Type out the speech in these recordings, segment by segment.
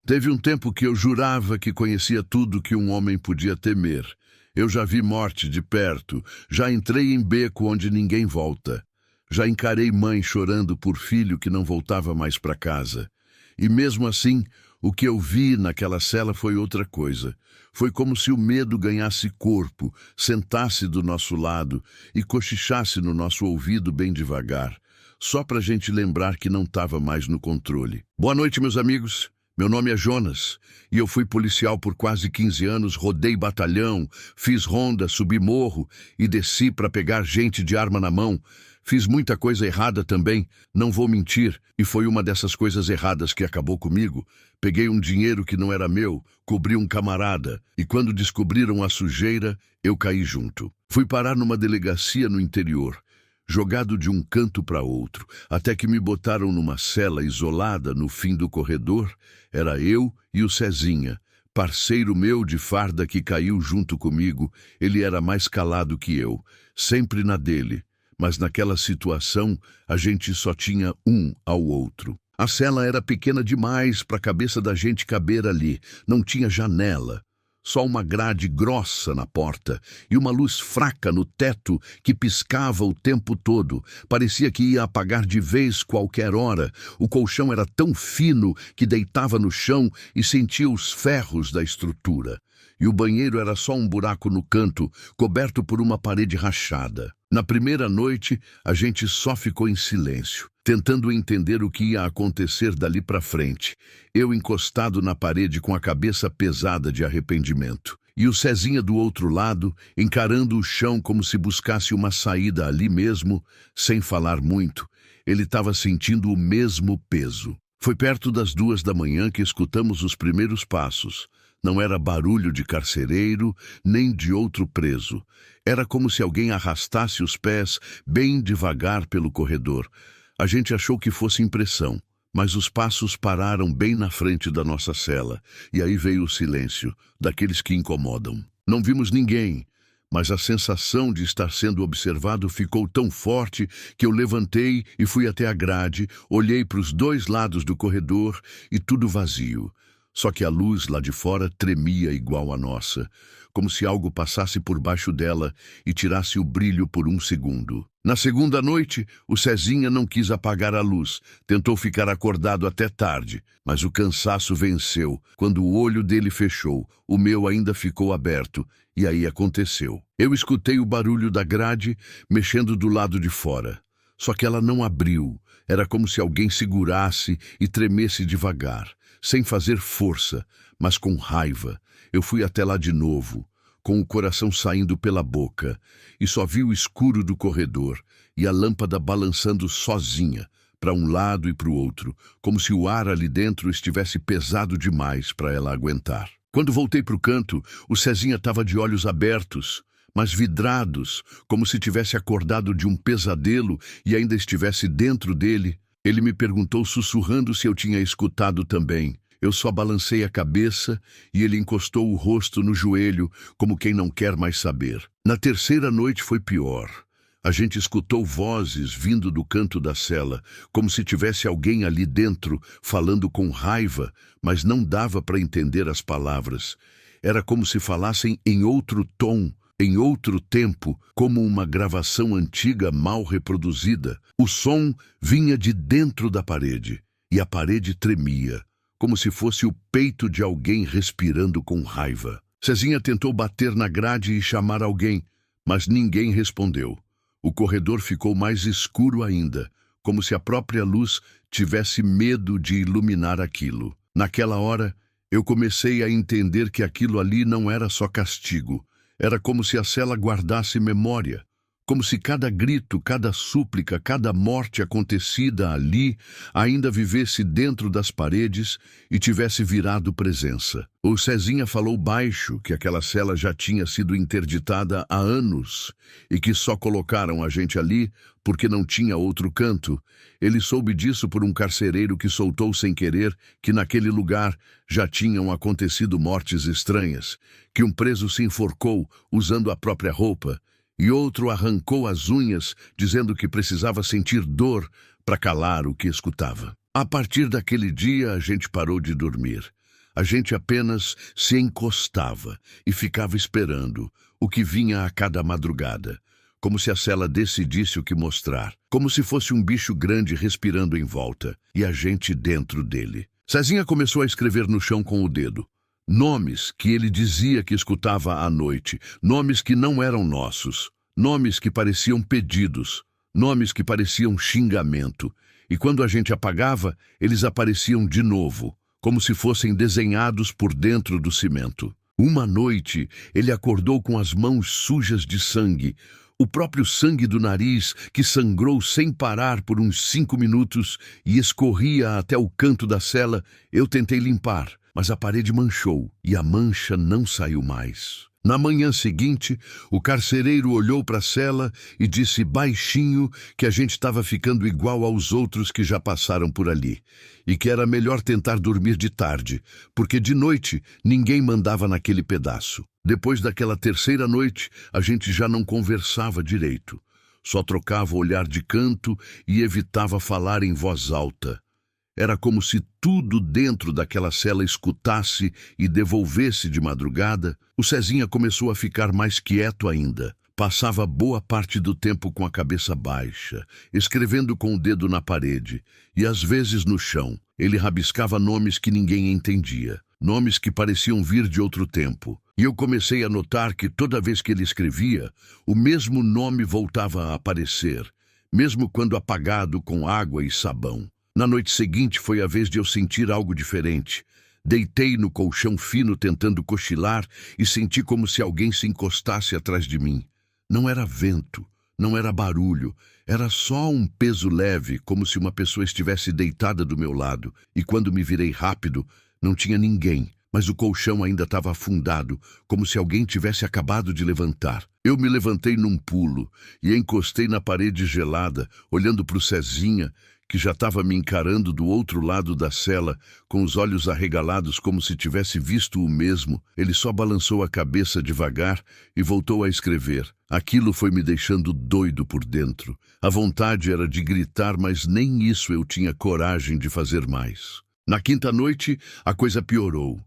Teve um tempo que eu jurava que conhecia tudo que um homem podia temer. Eu já vi morte de perto, já entrei em beco onde ninguém volta. Já encarei mãe chorando por filho que não voltava mais para casa. E mesmo assim, o que eu vi naquela cela foi outra coisa. Foi como se o medo ganhasse corpo, sentasse do nosso lado e cochichasse no nosso ouvido bem devagar, só para a gente lembrar que não estava mais no controle. Boa noite, meus amigos. Meu nome é Jonas e eu fui policial por quase 15 anos, rodei batalhão, fiz ronda, subi morro e desci para pegar gente de arma na mão. Fiz muita coisa errada também, não vou mentir, e foi uma dessas coisas erradas que acabou comigo. Peguei um dinheiro que não era meu, cobri um camarada, e quando descobriram a sujeira, eu caí junto. Fui parar numa delegacia no interior, jogado de um canto para outro, até que me botaram numa cela isolada no fim do corredor. Era eu e o Cezinha, parceiro meu de farda que caiu junto comigo. Ele era mais calado que eu, sempre na dele. Mas naquela situação, a gente só tinha um ao outro. A cela era pequena demais para a cabeça da gente caber ali. Não tinha janela. Só uma grade grossa na porta e uma luz fraca no teto que piscava o tempo todo. Parecia que ia apagar de vez qualquer hora. O colchão era tão fino que deitava no chão e sentia os ferros da estrutura. E o banheiro era só um buraco no canto, coberto por uma parede rachada. Na primeira noite, a gente só ficou em silêncio, tentando entender o que ia acontecer dali para frente. Eu encostado na parede com a cabeça pesada de arrependimento. E o Cezinha do outro lado, encarando o chão como se buscasse uma saída ali mesmo, sem falar muito. Ele estava sentindo o mesmo peso. Foi perto das 2 da manhã que escutamos os primeiros passos. Não era barulho de carcereiro, nem de outro preso. Era como se alguém arrastasse os pés bem devagar pelo corredor. A gente achou que fosse impressão, mas os passos pararam bem na frente da nossa cela. E aí veio o silêncio, daqueles que incomodam. Não vimos ninguém, mas a sensação de estar sendo observado ficou tão forte que eu levantei e fui até a grade, olhei para os 2 lados do corredor e tudo vazio. Só que a luz lá de fora tremia igual a nossa, como se algo passasse por baixo dela e tirasse o brilho por um segundo. Na segunda noite, o Cezinha não quis apagar a luz, tentou ficar acordado até tarde, mas o cansaço venceu. Quando o olho dele fechou, o meu ainda ficou aberto, e aí aconteceu. Eu escutei o barulho da grade mexendo do lado de fora, só que ela não abriu. Era como se alguém segurasse e tremesse devagar, sem fazer força, mas com raiva. Eu fui até lá de novo, com o coração saindo pela boca, e só vi o escuro do corredor e a lâmpada balançando sozinha, para um lado e para o outro, como se o ar ali dentro estivesse pesado demais para ela aguentar. Quando voltei para o canto, o Cezinha estava de olhos abertos, mas vidrados, como se tivesse acordado de um pesadelo e ainda estivesse dentro dele. Ele me perguntou sussurrando se eu tinha escutado também. Eu só balancei a cabeça e ele encostou o rosto no joelho, como quem não quer mais saber. Na terceira noite foi pior. A gente escutou vozes vindo do canto da cela, como se tivesse alguém ali dentro, falando com raiva, mas não dava para entender as palavras. Era como se falassem em outro tom, em outro tempo, como uma gravação antiga mal reproduzida. O som vinha de dentro da parede, e a parede tremia, como se fosse o peito de alguém respirando com raiva. Cezinha tentou bater na grade e chamar alguém, mas ninguém respondeu. O corredor ficou mais escuro ainda, como se a própria luz tivesse medo de iluminar aquilo. Naquela hora, eu comecei a entender que aquilo ali não era só castigo. Era como se a cela guardasse memória, como se cada grito, cada súplica, cada morte acontecida ali ainda vivesse dentro das paredes e tivesse virado presença. O Cezinha falou baixo que aquela cela já tinha sido interditada há anos e que só colocaram a gente ali porque não tinha outro canto. Ele soube disso por um carcereiro que soltou sem querer que naquele lugar já tinham acontecido mortes estranhas, que um preso se enforcou usando a própria roupa, e outro arrancou as unhas, dizendo que precisava sentir dor para calar o que escutava. A partir daquele dia, a gente parou de dormir. A gente apenas se encostava e ficava esperando o que vinha a cada madrugada, como se a cela decidisse o que mostrar, como se fosse um bicho grande respirando em volta, e a gente dentro dele. Cezinha começou a escrever no chão com o dedo. Nomes que ele dizia que escutava à noite, nomes que não eram nossos, nomes que pareciam pedidos, nomes que pareciam xingamento. E quando a gente apagava, eles apareciam de novo, como se fossem desenhados por dentro do cimento. Uma noite, ele acordou com as mãos sujas de sangue, o próprio sangue do nariz que sangrou sem parar por uns 5 minutos e escorria até o canto da cela. Eu tentei limpar, mas a parede manchou e a mancha não saiu mais. Na manhã seguinte, o carcereiro olhou para a cela e disse baixinho que a gente estava ficando igual aos outros que já passaram por ali e que era melhor tentar dormir de tarde, porque de noite ninguém mandava naquele pedaço. Depois daquela terceira noite, a gente já não conversava direito. Só trocava o olhar de canto e evitava falar em voz alta. Era como se tudo dentro daquela cela escutasse e devolvesse de madrugada. O Cezinha começou a ficar mais quieto ainda. Passava boa parte do tempo com a cabeça baixa, escrevendo com o dedo na parede, e às vezes no chão. Ele rabiscava nomes que ninguém entendia, nomes que pareciam vir de outro tempo. E eu comecei a notar que toda vez que ele escrevia, o mesmo nome voltava a aparecer, mesmo quando apagado com água e sabão. Na noite seguinte foi a vez de eu sentir algo diferente. Deitei no colchão fino tentando cochilar e senti como se alguém se encostasse atrás de mim. Não era vento, não era barulho, era só um peso leve, como se uma pessoa estivesse deitada do meu lado. E quando me virei rápido, não tinha ninguém, mas o colchão ainda estava afundado, como se alguém tivesse acabado de levantar. Eu me levantei num pulo e encostei na parede gelada, olhando para o Cezinha, que já estava me encarando do outro lado da cela, com os olhos arregalados como se tivesse visto o mesmo. Ele só balançou a cabeça devagar e voltou a escrever. Aquilo foi me deixando doido por dentro. A vontade era de gritar, mas nem isso eu tinha coragem de fazer mais. Na quinta noite, a coisa piorou.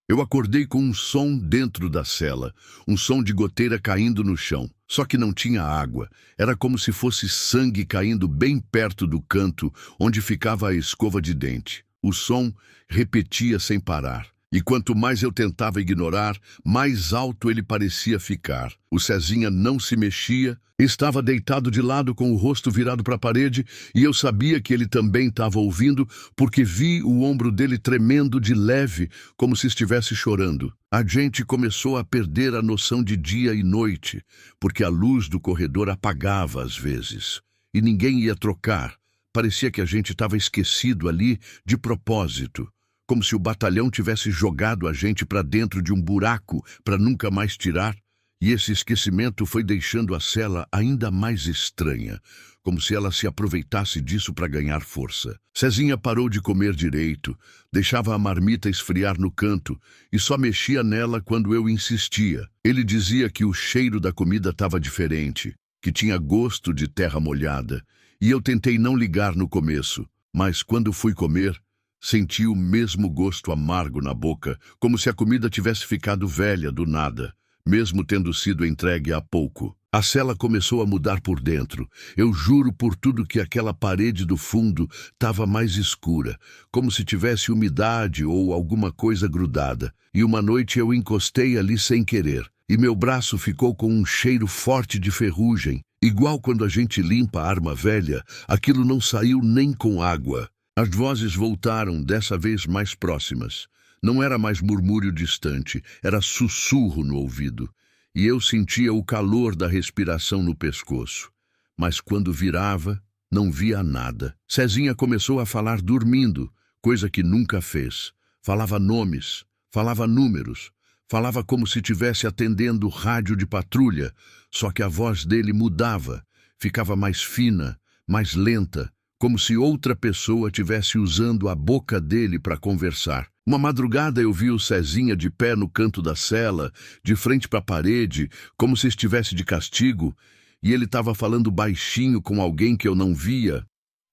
Eu acordei com um som dentro da cela, um som de goteira caindo no chão. Só que não tinha água. Era como se fosse sangue caindo bem perto do canto onde ficava a escova de dente. O som repetia sem parar. E quanto mais eu tentava ignorar, mais alto ele parecia ficar. O Cezinha não se mexia, estava deitado de lado com o rosto virado para a parede, e eu sabia que ele também estava ouvindo, porque vi o ombro dele tremendo de leve, como se estivesse chorando. A gente começou a perder a noção de dia e noite, porque a luz do corredor apagava às vezes, e ninguém ia trocar. Parecia que a gente estava esquecido ali de propósito, como se o batalhão tivesse jogado a gente para dentro de um buraco para nunca mais tirar. E esse esquecimento foi deixando a cela ainda mais estranha, como se ela se aproveitasse disso para ganhar força. Cezinha parou de comer direito, deixava a marmita esfriar no canto e só mexia nela quando eu insistia. Ele dizia que o cheiro da comida estava diferente, que tinha gosto de terra molhada, e eu tentei não ligar no começo, mas quando fui comer, senti o mesmo gosto amargo na boca, como se a comida tivesse ficado velha do nada, mesmo tendo sido entregue há pouco. A cela começou a mudar por dentro. Eu juro por tudo que aquela parede do fundo estava mais escura, como se tivesse umidade ou alguma coisa grudada. E uma noite eu encostei ali sem querer, e meu braço ficou com um cheiro forte de ferrugem. Igual quando a gente limpa a arma velha, aquilo não saiu nem com água. As vozes voltaram, dessa vez mais próximas. Não era mais murmúrio distante, era sussurro no ouvido. E eu sentia o calor da respiração no pescoço. Mas quando virava, não via nada. Cezinha começou a falar dormindo, coisa que nunca fez. Falava nomes, falava números, falava como se estivesse atendendo rádio de patrulha, só que a voz dele mudava, ficava mais fina, mais lenta, como se outra pessoa tivesse usando a boca dele para conversar. Uma madrugada eu vi o Cezinha de pé no canto da cela, de frente para a parede, como se estivesse de castigo, e ele estava falando baixinho com alguém que eu não via.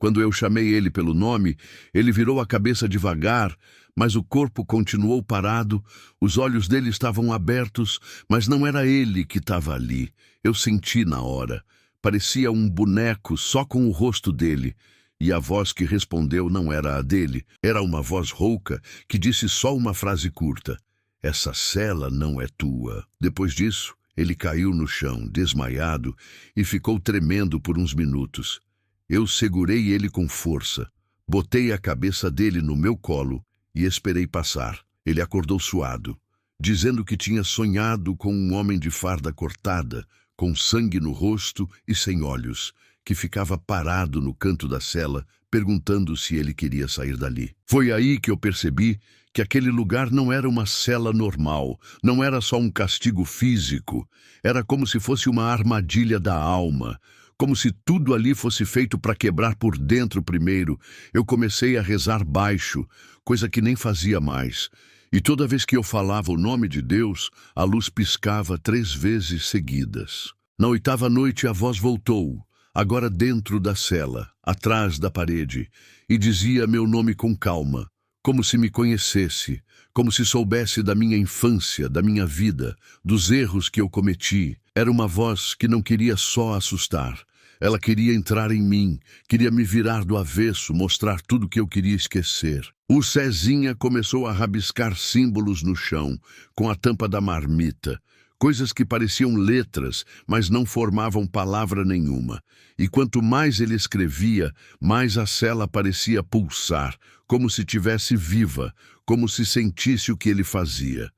Quando eu chamei ele pelo nome, ele virou a cabeça devagar, mas o corpo continuou parado, os olhos dele estavam abertos, mas não era ele que estava ali. Eu senti na hora. Parecia um boneco só com o rosto dele. E a voz que respondeu não era a dele, era uma voz rouca que disse só uma frase curta: "Essa cela não é tua." Depois disso, ele caiu no chão, desmaiado, e ficou tremendo por uns minutos. Eu segurei ele com força, botei a cabeça dele no meu colo e esperei passar. Ele acordou suado, dizendo que tinha sonhado com um homem de farda cortada, com sangue no rosto e sem olhos, que ficava parado no canto da cela, perguntando se ele queria sair dali. Foi aí que eu percebi que aquele lugar não era uma cela normal, não era só um castigo físico, era como se fosse uma armadilha da alma, como se tudo ali fosse feito para quebrar por dentro primeiro. Eu comecei a rezar baixo, coisa que nem fazia mais. E toda vez que eu falava o nome de Deus, a luz piscava 3 vezes seguidas. Na 8ª noite a voz voltou, agora dentro da cela, atrás da parede, e dizia meu nome com calma, como se me conhecesse, como se soubesse da minha infância, da minha vida, dos erros que eu cometi. Era uma voz que não queria só assustar. Ela queria entrar em mim, queria me virar do avesso, mostrar tudo que eu queria esquecer. O Cezinha começou a rabiscar símbolos no chão, com a tampa da marmita. Coisas que pareciam letras, mas não formavam palavra nenhuma. E quanto mais ele escrevia, mais a cela parecia pulsar, como se tivesse viva, como se sentisse o que ele fazia.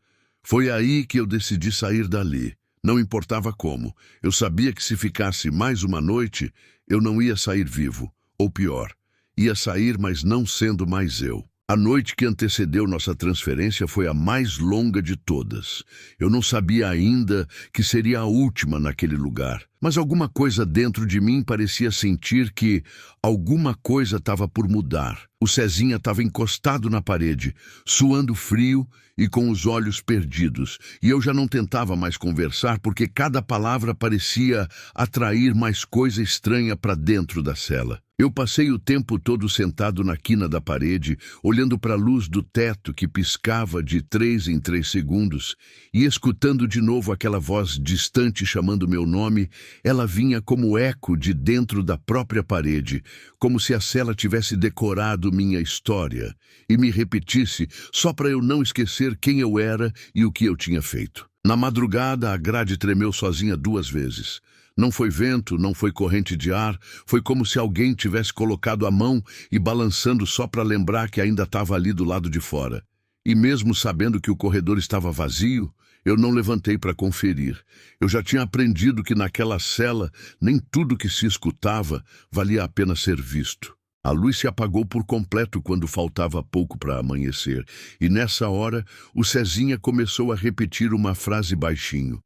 Foi aí que eu decidi sair dali. Não importava como. Eu sabia que se ficasse mais uma noite, eu não ia sair vivo. Ou pior, ia sair, mas não sendo mais eu. A noite que antecedeu nossa transferência foi a mais longa de todas. Eu não sabia ainda que seria a última naquele lugar, mas alguma coisa dentro de mim parecia sentir que alguma coisa estava por mudar. O Cezinha estava encostado na parede, suando frio e com os olhos perdidos, e eu já não tentava mais conversar porque cada palavra parecia atrair mais coisa estranha para dentro da cela. Eu passei o tempo todo sentado na quina da parede, olhando para a luz do teto que piscava de 3 em 3 segundos e escutando de novo aquela voz distante chamando meu nome. Ela vinha como eco de dentro da própria parede, como se a cela tivesse decorado minha história e me repetisse só para eu não esquecer quem eu era e o que eu tinha feito. Na madrugada, a grade tremeu sozinha 2 vezes. Não foi vento, não foi corrente de ar, foi como se alguém tivesse colocado a mão e balançando só para lembrar que ainda estava ali do lado de fora. E mesmo sabendo que o corredor estava vazio, eu não levantei para conferir. Eu já tinha aprendido que naquela cela nem tudo que se escutava valia a pena ser visto. A luz se apagou por completo quando faltava pouco para amanhecer, e nessa hora o Cezinha começou a repetir uma frase baixinho.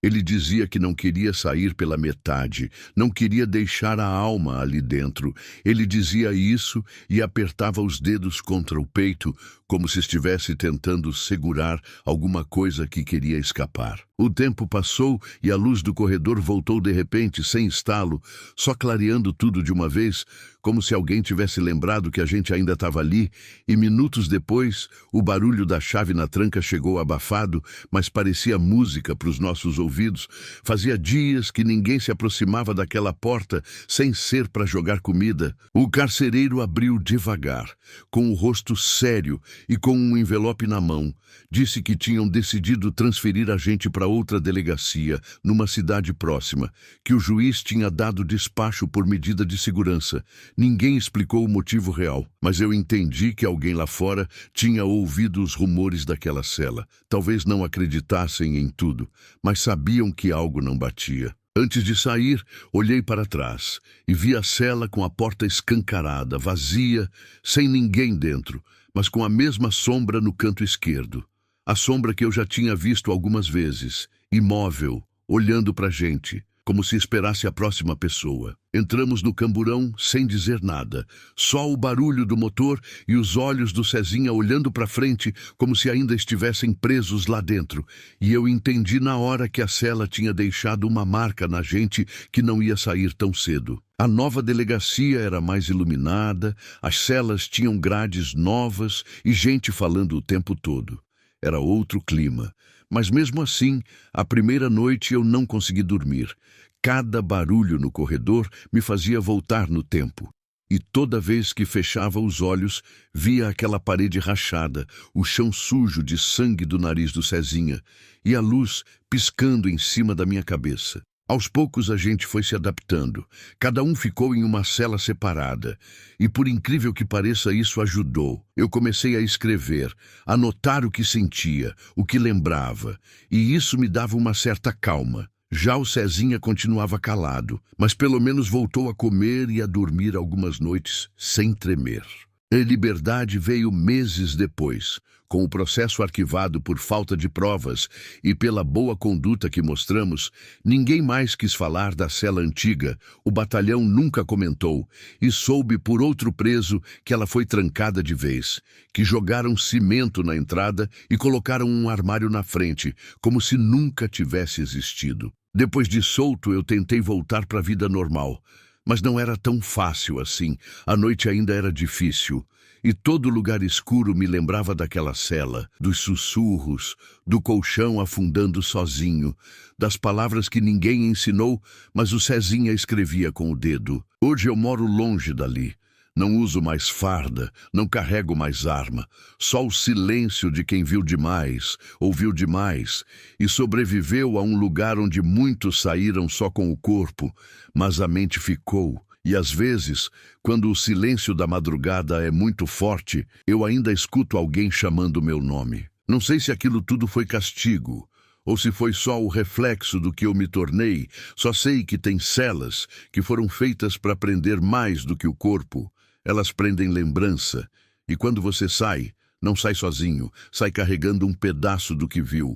Ele dizia que não queria sair pela metade, não queria deixar a alma ali dentro. Ele dizia isso e apertava os dedos contra o peito, como se estivesse tentando segurar alguma coisa que queria escapar. O tempo passou e a luz do corredor voltou de repente, sem estalo, só clareando tudo de uma vez, como se alguém tivesse lembrado que a gente ainda estava ali, e minutos depois, o barulho da chave na tranca chegou abafado, mas parecia música para os nossos ouvidos. Fazia dias que ninguém se aproximava daquela porta sem ser para jogar comida. O carcereiro abriu devagar, com o rosto sério e com um envelope na mão. Disse que tinham decidido transferir a gente para outra delegacia, numa cidade próxima, que o juiz tinha dado despacho por medida de segurança. Ninguém explicou o motivo real, mas eu entendi que alguém lá fora tinha ouvido os rumores daquela cela. Talvez não acreditassem em tudo, mas sabiam que algo não batia. Antes de sair, olhei para trás e vi a cela com a porta escancarada, vazia, sem ninguém dentro, mas com a mesma sombra no canto esquerdo. A sombra que eu já tinha visto algumas vezes, imóvel, olhando para a gente. como se esperasse a próxima pessoa. Entramos no camburão sem dizer nada, só o barulho do motor e os olhos do Cezinha olhando para frente como se ainda estivessem presos lá dentro. E eu entendi na hora que a cela tinha deixado uma marca na gente que não ia sair tão cedo. A nova delegacia era mais iluminada, as celas tinham grades novas e gente falando o tempo todo. Era outro clima, mas mesmo assim, a primeira noite eu não consegui dormir. Cada barulho no corredor me fazia voltar no tempo. E toda vez que fechava os olhos, via aquela parede rachada, o chão sujo de sangue do nariz do Cezinha e a luz piscando em cima da minha cabeça. Aos poucos a gente foi se adaptando. Cada um ficou em uma cela separada. E por incrível que pareça, isso ajudou. Eu comecei a escrever, a anotar o que sentia, o que lembrava. E isso me dava uma certa calma. Já o Cezinha continuava calado, mas pelo menos voltou a comer e a dormir algumas noites sem tremer. A liberdade veio meses depois, com o processo arquivado por falta de provas e pela boa conduta que mostramos. Ninguém mais quis falar da cela antiga, o batalhão nunca comentou, e soube por outro preso que ela foi trancada de vez, que jogaram cimento na entrada e colocaram um armário na frente, como se nunca tivesse existido. Depois de solto, eu tentei voltar para a vida normal, mas não era tão fácil assim. A noite ainda era difícil, e todo lugar escuro me lembrava daquela cela, dos sussurros, do colchão afundando sozinho, das palavras que ninguém ensinou, mas o Cezinha escrevia com o dedo. Hoje eu moro longe dali. Não uso mais farda, não carrego mais arma. Só o silêncio de quem viu demais, ouviu demais e sobreviveu a um lugar onde muitos saíram só com o corpo, mas a mente ficou. E às vezes, quando o silêncio da madrugada é muito forte, eu ainda escuto alguém chamando meu nome. Não sei se aquilo tudo foi castigo, ou se foi só o reflexo do que eu me tornei. Só sei que tem celas que foram feitas para prender mais do que o corpo. Elas prendem lembrança, e quando você sai, não sai sozinho, sai carregando um pedaço do que viu,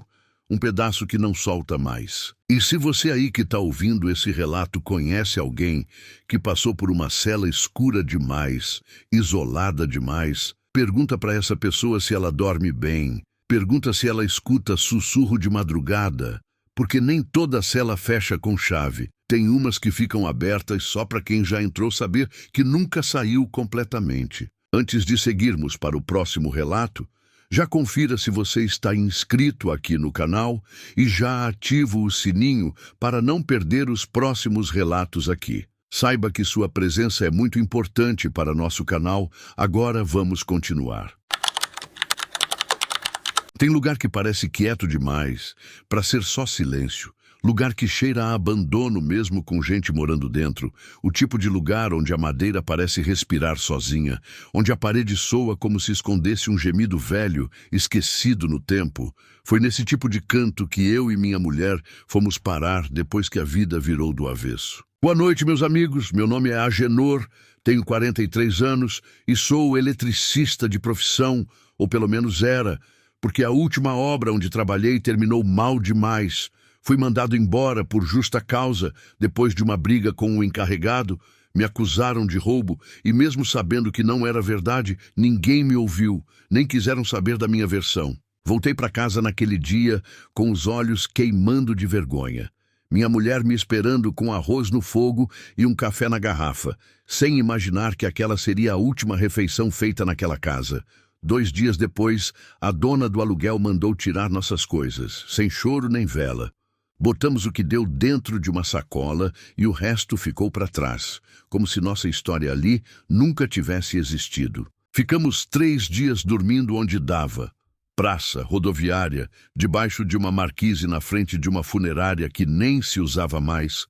um pedaço que não solta mais. E se você aí que está ouvindo esse relato conhece alguém que passou por uma cela escura demais, isolada demais, pergunta para essa pessoa se ela dorme bem, pergunta se ela escuta sussurro de madrugada, porque nem toda cela fecha com chave. Tem umas que ficam abertas só para quem já entrou saber que nunca saiu completamente. Antes de seguirmos para o próximo relato, já confira se você está inscrito aqui no canal e já ativa o sininho para não perder os próximos relatos aqui. Saiba que sua presença é muito importante para nosso canal. Agora vamos continuar. Tem lugar que parece quieto demais, para ser só silêncio. Lugar que cheira a abandono mesmo com gente morando dentro. O tipo de lugar onde a madeira parece respirar sozinha, onde a parede soa como se escondesse um gemido velho, esquecido no tempo. Foi nesse tipo de canto que eu e minha mulher fomos parar depois que a vida virou do avesso. Boa noite, meus amigos. Meu nome é Agenor, tenho 43 anos e sou eletricista de profissão, ou pelo menos era, porque a última obra onde trabalhei terminou mal demais. Fui mandado embora por justa causa, depois de uma briga com o encarregado. Me acusaram de roubo e, mesmo sabendo que não era verdade, ninguém me ouviu, nem quiseram saber da minha versão. Voltei para casa naquele dia com os olhos queimando de vergonha. Minha mulher me esperando com arroz no fogo e um café na garrafa, sem imaginar que aquela seria a última refeição feita naquela casa. 2 dias depois, a dona do aluguel mandou tirar nossas coisas, sem choro nem vela. Botamos o que deu dentro de uma sacola e o resto ficou para trás, como se nossa história ali nunca tivesse existido. Ficamos 3 dias dormindo onde dava. Praça, rodoviária, debaixo de uma marquise na frente de uma funerária que nem se usava mais.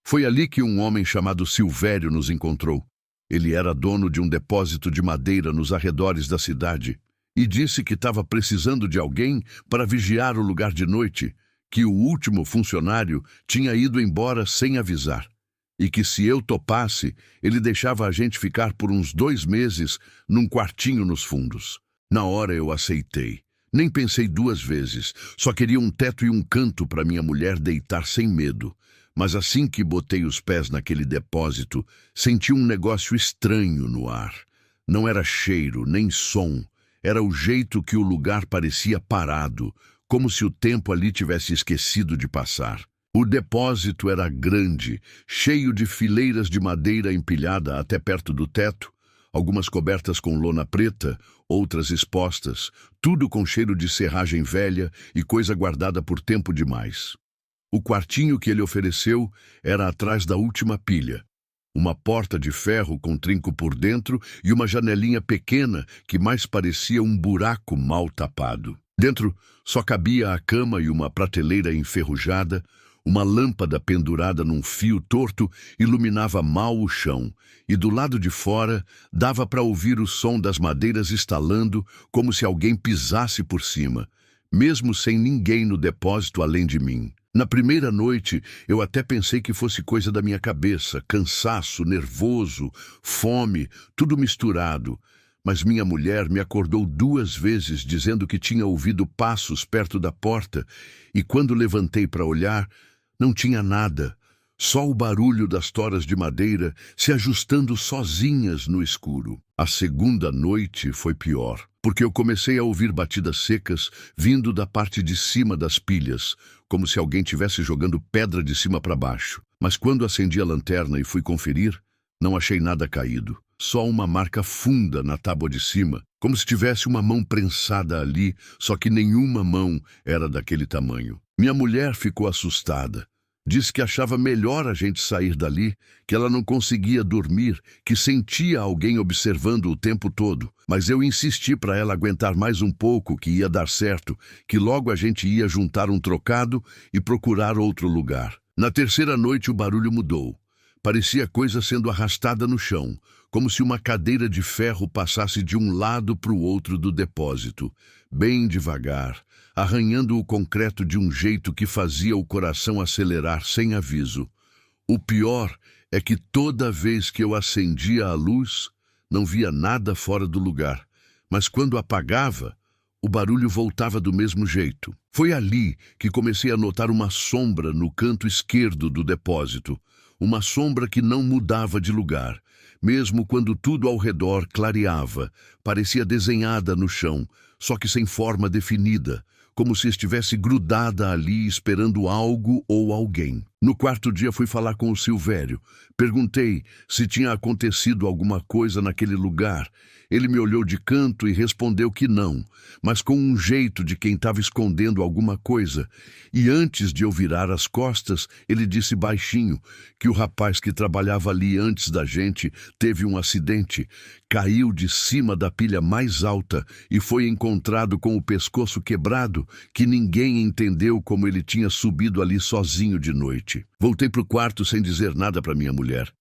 Foi ali que um homem chamado Silvério nos encontrou. Ele era dono de um depósito de madeira nos arredores da cidade e disse que estava precisando de alguém para vigiar o lugar de noite, que o último funcionário tinha ido embora sem avisar, e que se eu topasse, ele deixava a gente ficar por uns 2 meses num quartinho nos fundos. Na hora eu aceitei. Nem pensei 2 vezes, só queria um teto e um canto para minha mulher deitar sem medo. Mas assim que botei os pés naquele depósito, senti um negócio estranho no ar. Não era cheiro, nem som. Era o jeito que o lugar parecia parado, como se o tempo ali tivesse esquecido de passar. O depósito era grande, cheio de fileiras de madeira empilhada até perto do teto, algumas cobertas com lona preta, outras expostas, tudo com cheiro de serragem velha e coisa guardada por tempo demais. O quartinho que ele ofereceu era atrás da última pilha. Uma porta de ferro com trinco por dentro e uma janelinha pequena que mais parecia um buraco mal tapado. Dentro só cabia a cama e uma prateleira enferrujada. Uma lâmpada pendurada num fio torto iluminava mal o chão, e do lado de fora dava para ouvir o som das madeiras estalando como se alguém pisasse por cima, mesmo sem ninguém no depósito além de mim. Na primeira noite, eu até pensei que fosse coisa da minha cabeça, cansaço, nervoso, fome, tudo misturado. Mas minha mulher me acordou 2 vezes dizendo que tinha ouvido passos perto da porta, e quando levantei para olhar, não tinha nada, só o barulho das toras de madeira se ajustando sozinhas no escuro. A segunda noite foi pior, porque eu comecei a ouvir batidas secas vindo da parte de cima das pilhas, como se alguém tivesse jogando pedra de cima para baixo. Mas quando acendi a lanterna e fui conferir, não achei nada caído, só uma marca funda na tábua de cima, como se tivesse uma mão prensada ali, só que nenhuma mão era daquele tamanho. Minha mulher ficou assustada. Disse que achava melhor a gente sair dali, que ela não conseguia dormir, que sentia alguém observando o tempo todo. Mas eu insisti para ela aguentar mais um pouco, que ia dar certo, que logo a gente ia juntar um trocado e procurar outro lugar. Na terceira noite o barulho mudou. Parecia coisa sendo arrastada no chão, como se uma cadeira de ferro passasse de um lado para o outro do depósito, bem devagar, arranhando o concreto de um jeito que fazia o coração acelerar sem aviso. O pior é que toda vez que eu acendia a luz, não via nada fora do lugar, mas quando apagava, o barulho voltava do mesmo jeito. Foi ali que comecei a notar uma sombra no canto esquerdo do depósito, uma sombra que não mudava de lugar, mesmo quando tudo ao redor clareava, parecia desenhada no chão, só que sem forma definida, como se estivesse grudada ali esperando algo ou alguém. No quarto dia fui falar com o Silvério. Perguntei se tinha acontecido alguma coisa naquele lugar. Ele me olhou de canto e respondeu que não, mas com um jeito de quem estava escondendo alguma coisa. E antes de eu virar as costas, ele disse baixinho que o rapaz que trabalhava ali antes da gente teve um acidente, caiu de cima da pilha mais alta e foi encontrado com o pescoço quebrado, que ninguém entendeu como ele tinha subido ali sozinho de noite. Voltei para o quarto sem dizer nada para minha mulher.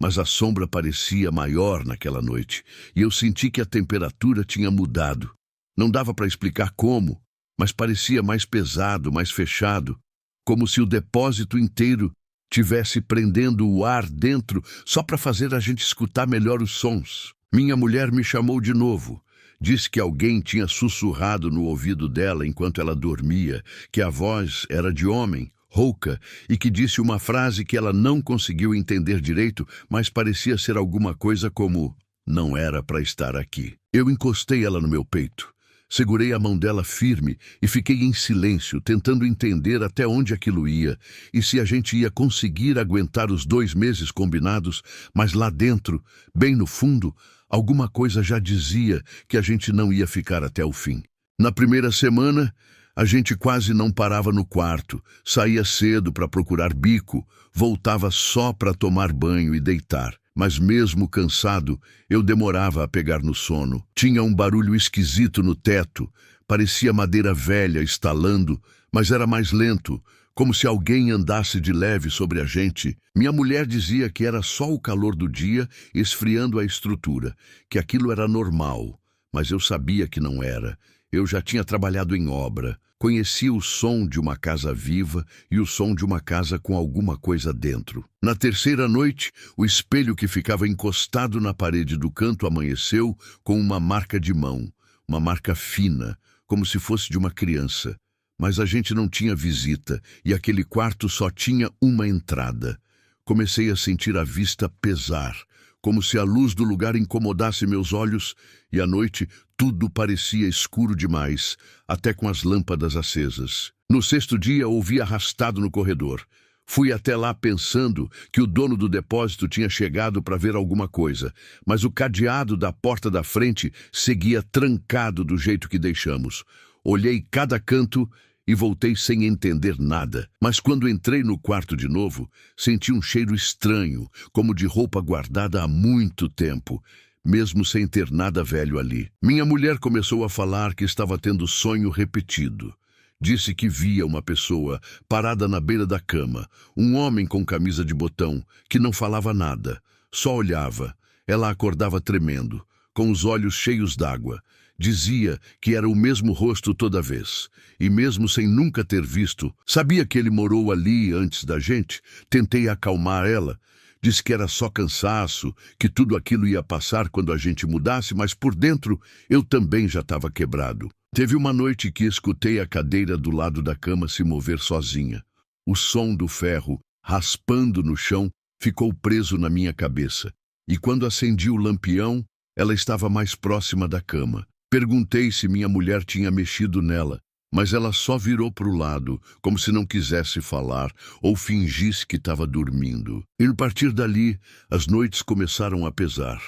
Mas a sombra parecia maior naquela noite, e eu senti que a temperatura tinha mudado. Não dava para explicar como, mas parecia mais pesado, mais fechado, como se o depósito inteiro tivesse prendendo o ar dentro só para fazer a gente escutar melhor os sons. Minha mulher me chamou de novo. Disse que alguém tinha sussurrado no ouvido dela enquanto ela dormia, que a voz era de homem, rouca, e que disse uma frase que ela não conseguiu entender direito, mas parecia ser alguma coisa como "não era para estar aqui". Eu encostei ela no meu peito, segurei a mão dela firme e fiquei em silêncio, tentando entender até onde aquilo ia e se a gente ia conseguir aguentar os 2 meses combinados, mas lá dentro, bem no fundo, alguma coisa já dizia que a gente não ia ficar até o fim. Na primeira semana, a gente quase não parava no quarto, saía cedo para procurar bico, voltava só para tomar banho e deitar. Mas mesmo cansado, eu demorava a pegar no sono. Tinha um barulho esquisito no teto, parecia madeira velha estalando, mas era mais lento, como se alguém andasse de leve sobre a gente. Minha mulher dizia que era só o calor do dia esfriando a estrutura, que aquilo era normal, mas eu sabia que não era. Eu já tinha trabalhado em obra, conhecia o som de uma casa viva e o som de uma casa com alguma coisa dentro. Na terceira noite, o espelho que ficava encostado na parede do canto amanheceu com uma marca de mão, uma marca fina, como se fosse de uma criança, Mas a gente não tinha visita e aquele quarto só tinha uma entrada. Comecei a sentir a vista pesar, como se a luz do lugar incomodasse meus olhos, e à noite tudo parecia escuro demais, até com as lâmpadas acesas. No sexto dia ouvi arrastado no corredor. Fui até lá pensando que o dono do depósito tinha chegado para ver alguma coisa, mas o cadeado da porta da frente seguia trancado do jeito que deixamos. Olhei cada canto e voltei sem entender nada. Mas quando entrei no quarto de novo, senti um cheiro estranho, como de roupa guardada há muito tempo, mesmo sem ter nada velho ali. Minha mulher começou a falar que estava tendo sonho repetido. Disse que via uma pessoa parada na beira da cama, um homem com camisa de botão, que não falava nada, só olhava. Ela acordava tremendo, com os olhos cheios d'água. Dizia que era o mesmo rosto toda vez, e mesmo sem nunca ter visto, sabia que ele morou ali antes da gente. Tentei acalmar ela. Disse que era só cansaço, que tudo aquilo ia passar quando a gente mudasse, mas por dentro eu também já estava quebrado. Teve uma noite que escutei a cadeira do lado da cama se mover sozinha. O som do ferro, raspando no chão, ficou preso na minha cabeça. E quando acendi o lampião, ela estava mais próxima da cama. Perguntei se minha mulher tinha mexido nela, mas ela só virou para o lado, como se não quisesse falar ou fingisse que estava dormindo. E a partir dali, as noites começaram a pesar.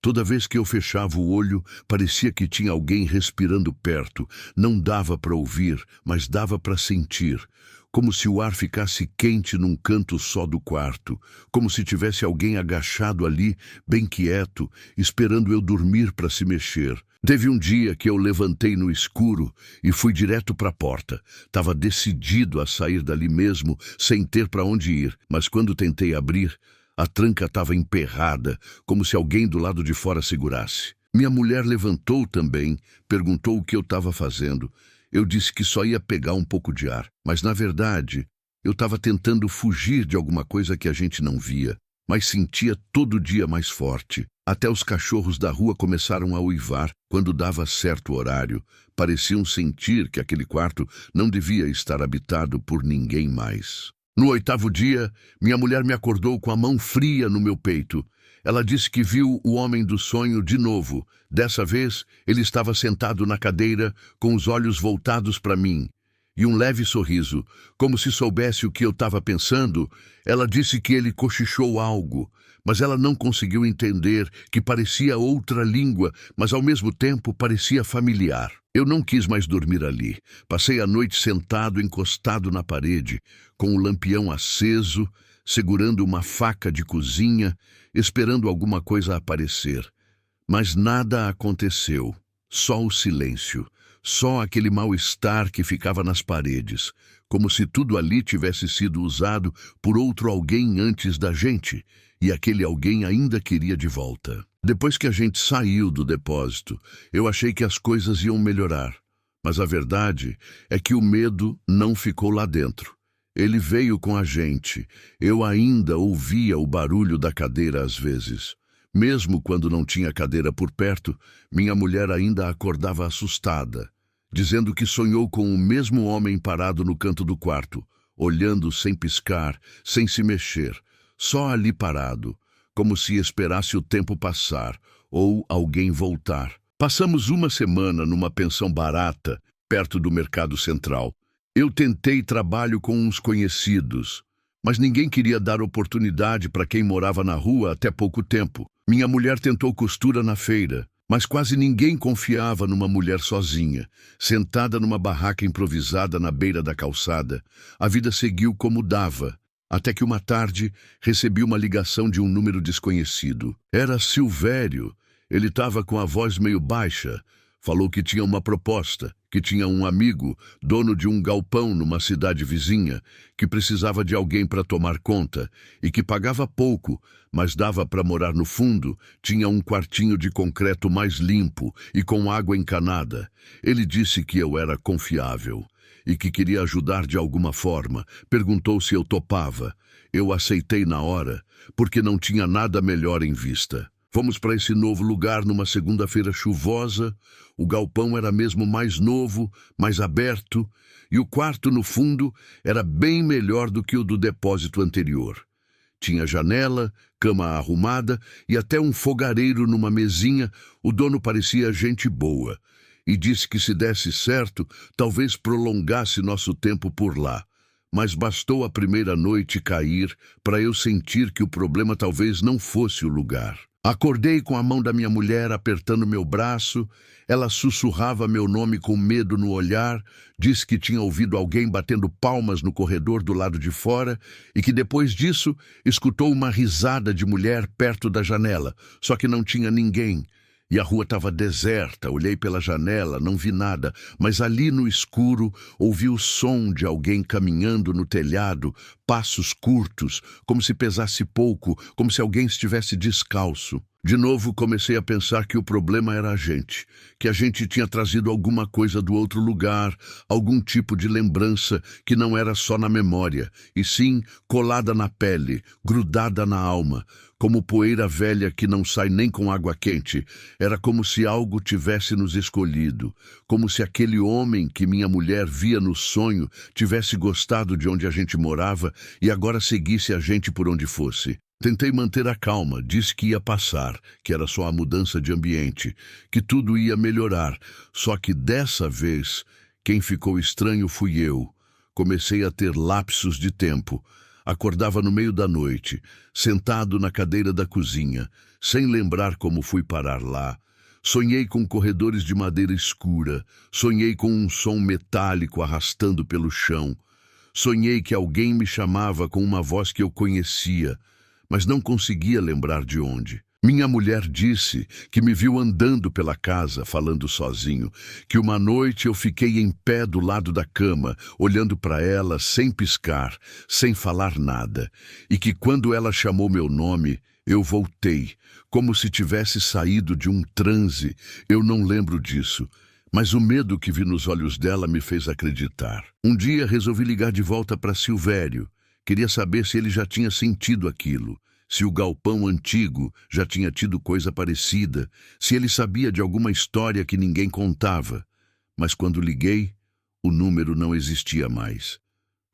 Toda vez que eu fechava o olho, parecia que tinha alguém respirando perto. Não dava para ouvir, mas dava para sentir. Como se o ar ficasse quente num canto só do quarto. Como se tivesse alguém agachado ali, bem quieto, esperando eu dormir para se mexer. Teve um dia que eu levantei no escuro e fui direto para a porta. Estava decidido a sair dali mesmo, sem ter para onde ir. Mas quando tentei abrir, a tranca estava emperrada, como se alguém do lado de fora segurasse. Minha mulher levantou também, perguntou o que eu estava fazendo. Eu disse que só ia pegar um pouco de ar, mas na verdade, eu estava tentando fugir de alguma coisa que a gente não via, mas sentia todo dia mais forte. Até os cachorros da rua começaram a uivar quando dava certo horário. Pareciam sentir que aquele quarto não devia estar habitado por ninguém mais. No oitavo dia, minha mulher me acordou com a mão fria no meu peito. Ela disse que viu o homem do sonho de novo. Dessa vez, ele estava sentado na cadeira, com os olhos voltados para mim, e um leve sorriso, como se soubesse o que eu estava pensando. Ela disse que ele cochichou algo, mas ela não conseguiu entender, que parecia outra língua, mas ao mesmo tempo parecia familiar. Eu não quis mais dormir ali. Passei a noite sentado, encostado na parede, com o lampião aceso, segurando uma faca de cozinha, esperando alguma coisa aparecer. Mas nada aconteceu. Só o silêncio. Só aquele mal-estar que ficava nas paredes, como se tudo ali tivesse sido usado por outro alguém antes da gente, e aquele alguém ainda queria de volta. Depois que a gente saiu do depósito, eu achei que as coisas iam melhorar. Mas a verdade é que o medo não ficou lá dentro. Ele veio com a gente. Eu ainda ouvia o barulho da cadeira às vezes. Mesmo quando não tinha cadeira por perto, minha mulher ainda acordava assustada, dizendo que sonhou com o mesmo homem parado no canto do quarto, olhando sem piscar, sem se mexer, só ali parado, como se esperasse o tempo passar ou alguém voltar. Passamos uma semana numa pensão barata, perto do Mercado Central. Eu tentei trabalho com uns conhecidos, mas ninguém queria dar oportunidade para quem morava na rua até pouco tempo. Minha mulher tentou costura na feira, mas quase ninguém confiava numa mulher sozinha, sentada numa barraca improvisada na beira da calçada. A vida seguiu como dava, até que uma tarde recebi uma ligação de um número desconhecido. Era Silvério. Ele estava com a voz meio baixa. Falou que tinha uma proposta, que tinha um amigo, dono de um galpão numa cidade vizinha, que precisava de alguém para tomar conta e que pagava pouco, mas dava para morar no fundo. Tinha um quartinho de concreto mais limpo e com água encanada. Ele disse que eu era confiável e que queria ajudar de alguma forma. Perguntou se eu topava. Eu aceitei na hora, porque não tinha nada melhor em vista. Fomos para esse novo lugar numa segunda-feira chuvosa. O galpão era mesmo mais novo, mais aberto, e o quarto no fundo era bem melhor do que o do depósito anterior. Tinha janela, cama arrumada e até um fogareiro numa mesinha. O dono parecia gente boa e disse que, se desse certo, talvez prolongasse nosso tempo por lá. Mas bastou a primeira noite cair para eu sentir que o problema talvez não fosse o lugar. Acordei com a mão da minha mulher apertando meu braço. Ela sussurrava meu nome com medo no olhar, disse que tinha ouvido alguém batendo palmas no corredor do lado de fora e que depois disso escutou uma risada de mulher perto da janela, só que não tinha ninguém. E a rua estava deserta. Olhei pela janela, não vi nada, mas ali no escuro ouvi o som de alguém caminhando no telhado, passos curtos, como se pesasse pouco, como se alguém estivesse descalço. De novo comecei a pensar que o problema era a gente, que a gente tinha trazido alguma coisa do outro lugar, algum tipo de lembrança que não era só na memória, e sim colada na pele, grudada na alma, como poeira velha que não sai nem com água quente. Era como se algo tivesse nos escolhido, como se aquele homem que minha mulher via no sonho tivesse gostado de onde a gente morava e agora seguisse a gente por onde fosse. Tentei manter a calma, disse que ia passar, que era só a mudança de ambiente, que tudo ia melhorar. Só que dessa vez, quem ficou estranho fui eu. Comecei a ter lapsos de tempo. Acordava no meio da noite, sentado na cadeira da cozinha, sem lembrar como fui parar lá. Sonhei com corredores de madeira escura, sonhei com um som metálico arrastando pelo chão. Sonhei que alguém me chamava com uma voz que eu conhecia, mas não conseguia lembrar de onde. Minha mulher disse que me viu andando pela casa, falando sozinho, que uma noite eu fiquei em pé do lado da cama, olhando para ela sem piscar, sem falar nada, e que quando ela chamou meu nome, eu voltei, como se tivesse saído de um transe. Eu não lembro disso, mas o medo que vi nos olhos dela me fez acreditar. Um dia resolvi ligar de volta para Silvério. Queria saber se ele já tinha sentido aquilo, se o galpão antigo já tinha tido coisa parecida, se ele sabia de alguma história que ninguém contava. Mas quando liguei, o número não existia mais.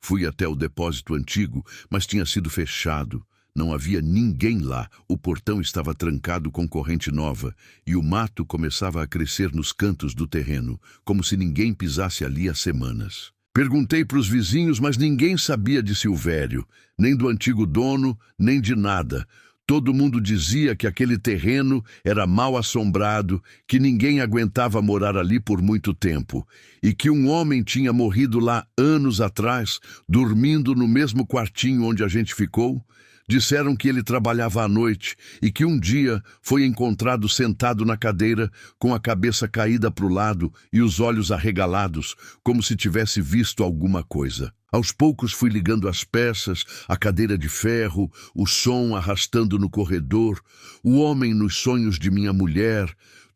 Fui até o depósito antigo, mas tinha sido fechado. Não havia ninguém lá, o portão estava trancado com corrente nova e o mato começava a crescer nos cantos do terreno, como se ninguém pisasse ali há semanas. Perguntei para os vizinhos, mas ninguém sabia de Silvério, nem do antigo dono, nem de nada. Todo mundo dizia que aquele terreno era mal assombrado, que ninguém aguentava morar ali por muito tempo, e que um homem tinha morrido lá anos atrás, dormindo no mesmo quartinho onde a gente ficou. Disseram que ele trabalhava à noite e que um dia foi encontrado sentado na cadeira com a cabeça caída para o lado e os olhos arregalados, como se tivesse visto alguma coisa. Aos poucos fui ligando as peças, a cadeira de ferro, o som arrastando no corredor, o homem nos sonhos de minha mulher.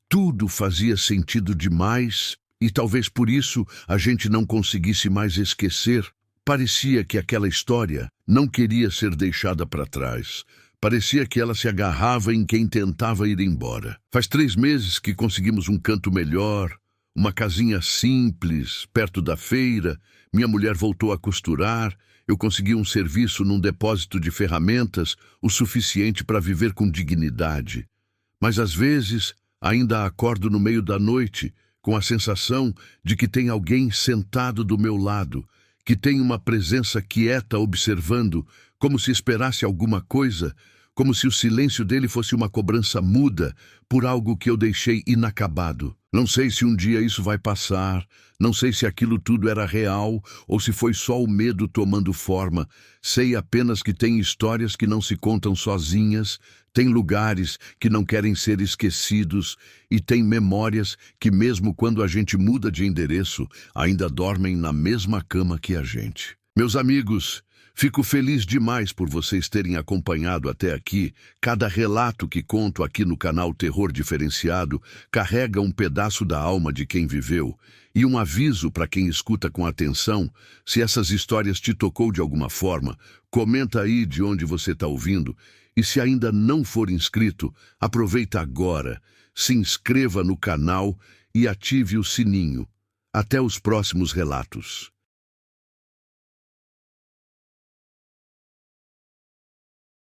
Tudo fazia sentido demais e talvez por isso a gente não conseguisse mais esquecer. Parecia que aquela história não queria ser deixada para trás. Parecia que ela se agarrava em quem tentava ir embora. Faz 3 meses que conseguimos um canto melhor, uma casinha simples, perto da feira. Minha mulher voltou a costurar. Eu consegui um serviço num depósito de ferramentas, o suficiente para viver com dignidade. Mas às vezes ainda acordo no meio da noite com a sensação de que tem alguém sentado do meu lado, que tem uma presença quieta observando, como se esperasse alguma coisa, como se o silêncio dele fosse uma cobrança muda por algo que eu deixei inacabado. Não sei se um dia isso vai passar, não sei se aquilo tudo era real ou se foi só o medo tomando forma. Sei apenas que tem histórias que não se contam sozinhas, tem lugares que não querem ser esquecidos e tem memórias que, mesmo quando a gente muda de endereço, ainda dormem na mesma cama que a gente. Meus amigos, fico feliz demais por vocês terem acompanhado até aqui. Cada relato que conto aqui no canal Terror Diferenciado carrega um pedaço da alma de quem viveu. E um aviso para quem escuta com atenção: se essas histórias te tocou de alguma forma, comenta aí de onde você está ouvindo E se ainda não for inscrito, aproveita agora, se inscreva no canal e ative o sininho. Até os próximos relatos.